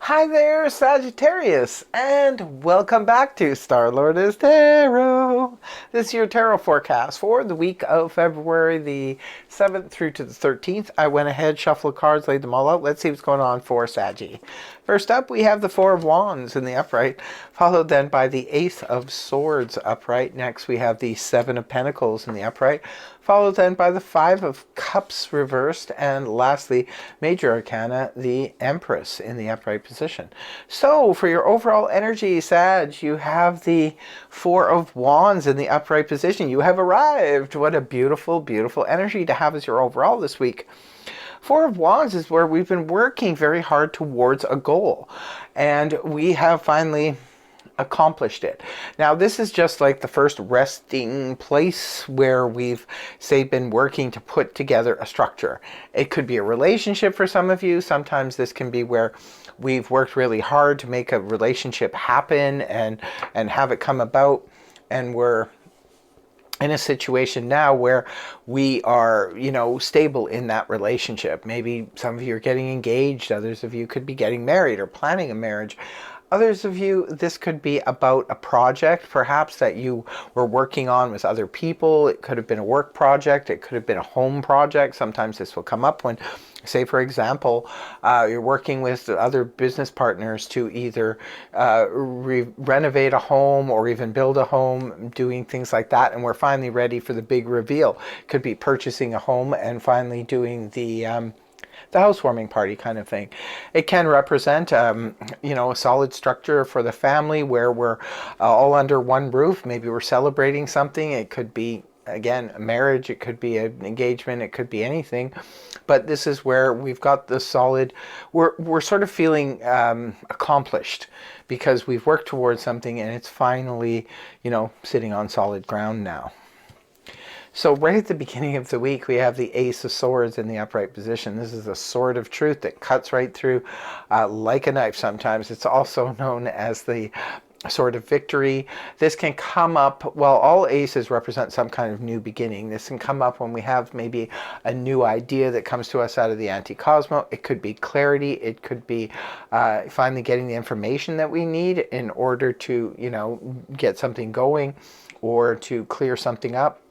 Hi there, Sagittarius, and welcome back to Star-Lord Tarot. This is your tarot forecast for the week of February the 7th through to the 13th. I went ahead, shuffled cards, laid them all out. Let's see what's going on for Saggy. First up, we have the Four of Wands in the upright, followed then by the Ace of Swords upright. Next, we have the Seven of Pentacles in the upright, followed then by the Five of Cups reversed, and lastly, Major Arcana, the Empress in the upright position. So, for your overall energy, Sag, you have the Four of Wands in the upright position. You have arrived. What a beautiful, beautiful energy to have as your overall this week. Four of Wands is where we've been working very hard towards a goal, and we have finally accomplished it. Now, this is just like the first resting place where we've, say, been working to put together a structure. It could be a relationship for some of you. Sometimes this can be where we've worked really hard to make a relationship happen and have it come about, and we're in a situation now where we are, stable in that relationship. Maybe some of you are getting engaged. Others of you could be getting married or planning a marriage. Others of you, this could be about a project, perhaps, that you were working on with other people. It could have been a work project. It could have been a home project. Sometimes this will come up when, say, for example, you're working with other business partners to either renovate a home or even build a home, doing things like that. And we're finally ready for the big reveal. Could be purchasing a home and finally doing the housewarming party kind of thing. It can represent, a solid structure for the family where we're all under one roof. Maybe we're celebrating something. It could be, again, a marriage. It could be an engagement. It could be anything. But this is where we've got the solid, we're sort of feeling accomplished because we've worked towards something and it's finally, sitting on solid ground now. So right at the beginning of the week, we have the Ace of Swords in the upright position. This is a sword of truth that cuts right through like a knife sometimes. It's also known as the sword of victory. This can come up, well, all aces represent some kind of new beginning. This can come up when we have maybe a new idea that comes to us out of the anti-cosmo. It could be clarity. It could be finally getting the information that we need in order to, get something going or to clear something up.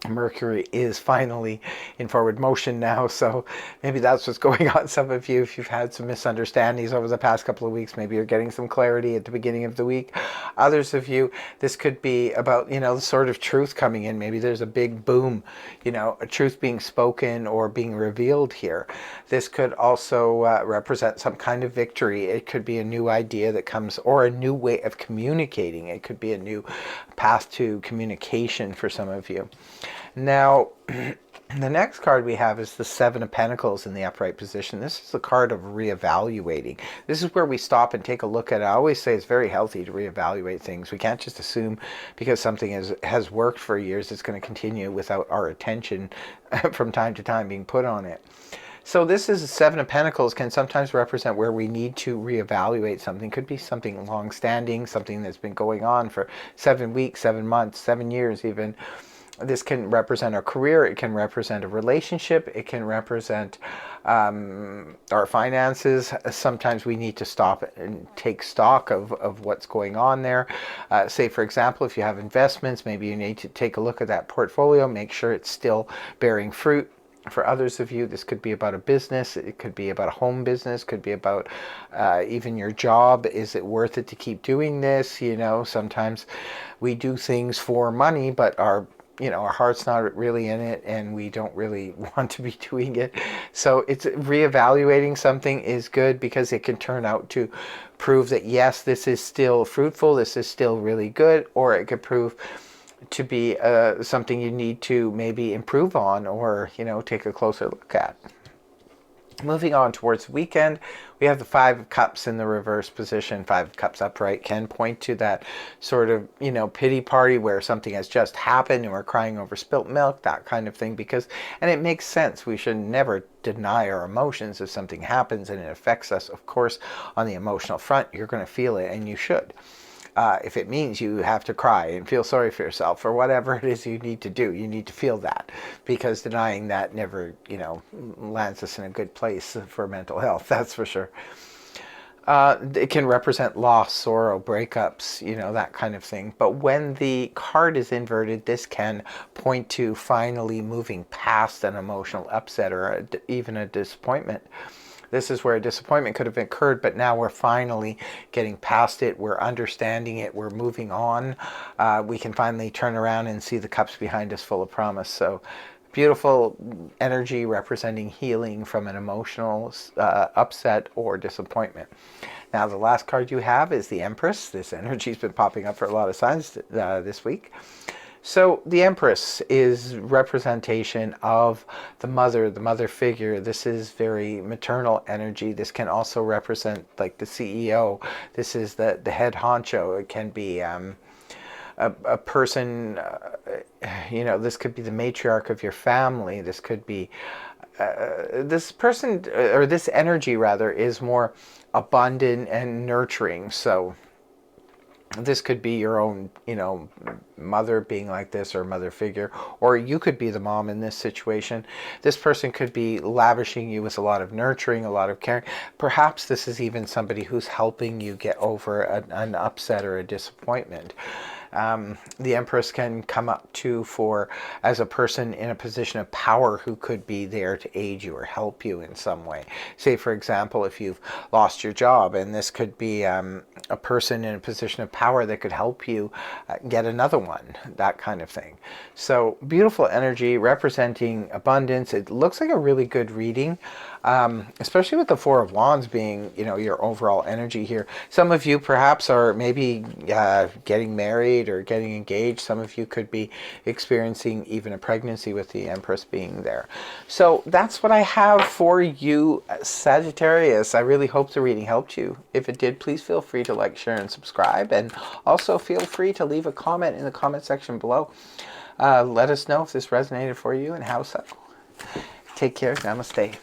Mercury is finally in forward motion now, so maybe that's what's going on. Some of you, if you've had some misunderstandings over the past couple of weeks, maybe you're getting some clarity at the beginning of the week. Others of you, this could be about, the sort of truth coming in. Maybe there's a big boom, a truth being spoken or being revealed here. This could also represent some kind of victory. It could be a new idea that comes, or a new way of communicating. It could be a new path to communication for some of you. Now, the next card we have is the Seven of Pentacles in the upright position. This is the card of reevaluating. This is where we stop and take a look at it. I always say it's very healthy to reevaluate things. We can't just assume because something has worked for years, it's going to continue without our attention from time to time being put on it. So this is a Seven of Pentacles, can sometimes represent where we need to reevaluate something. Could be something long-standing, something that's been going on for 7 weeks, 7 months, 7 years even. This can represent our career. It can represent a relationship. It can represent our finances. Sometimes we need to stop and take stock of what's going on there. Say, for example, if you have investments, maybe you need to take a look at that portfolio, make sure it's still bearing fruit. For others of you, this could be about a business. It could be about a home business. Could be about even your job. Is it worth it to keep doing this? Sometimes we do things for money, but our heart's not really in it and we don't really want to be doing it. So it's reevaluating something is good because it can turn out to prove that, yes, this is still fruitful. This is still really good. Or it could prove to be something you need to maybe improve on or, take a closer look at. Moving on towards the weekend, we have the Five of Cups in the reverse position. Five of Cups upright can point to that sort of, pity party where something has just happened and we're crying over spilt milk, that kind of thing. And it makes sense. We should never deny our emotions. If something happens and it affects us, of course, on the emotional front, you're going to feel it, and you should. If it means you have to cry and feel sorry for yourself or whatever it is you need to do, you need to feel that, because denying that never, lands us in a good place for mental health, that's for sure. It can represent loss, sorrow, breakups, you know, that kind of thing. But when the card is inverted, this can point to finally moving past an emotional upset or even a disappointment. This is where a disappointment could have occurred, but now we're finally getting past it. We're understanding it. We're moving on. We can finally turn around and see the cups behind us full of promise. So beautiful energy representing healing from an emotional upset or disappointment. Now, the last card you have is the Empress. This energy's been popping up for a lot of signs this week. So the Empress is representation of the mother figure. This is very maternal energy. This can also represent like the CEO. This is the head honcho. It can be a person, you know, this could be the matriarch of your family. This could be this person, or this energy rather, is more abundant and nurturing. So this could be your own, you know, mother being like this, or mother figure, or you could be the mom in this situation. This person could be lavishing you with a lot of nurturing, a lot of caring. Perhaps this is even somebody who's helping you get over an upset or a disappointment. The Empress can come up to for as a person in a position of power who could be there to aid you or help you in some way. Say, for example, if you've lost your job, and this could be a person in a position of power that could help you get another one, that kind of thing. So beautiful energy representing abundance. It looks like a really good reading, especially with the Four of Wands being, you know, your overall energy here. Some of you perhaps are maybe getting married or getting engaged. Some of you could be experiencing even a pregnancy with the Empress being there. So that's what I have for you, Sagittarius. I really hope the reading helped you. If it did, please feel free to like, share, and subscribe. And also feel free to leave a comment in the comment section below. Let us know if this resonated for you and how so. Take care. Namaste.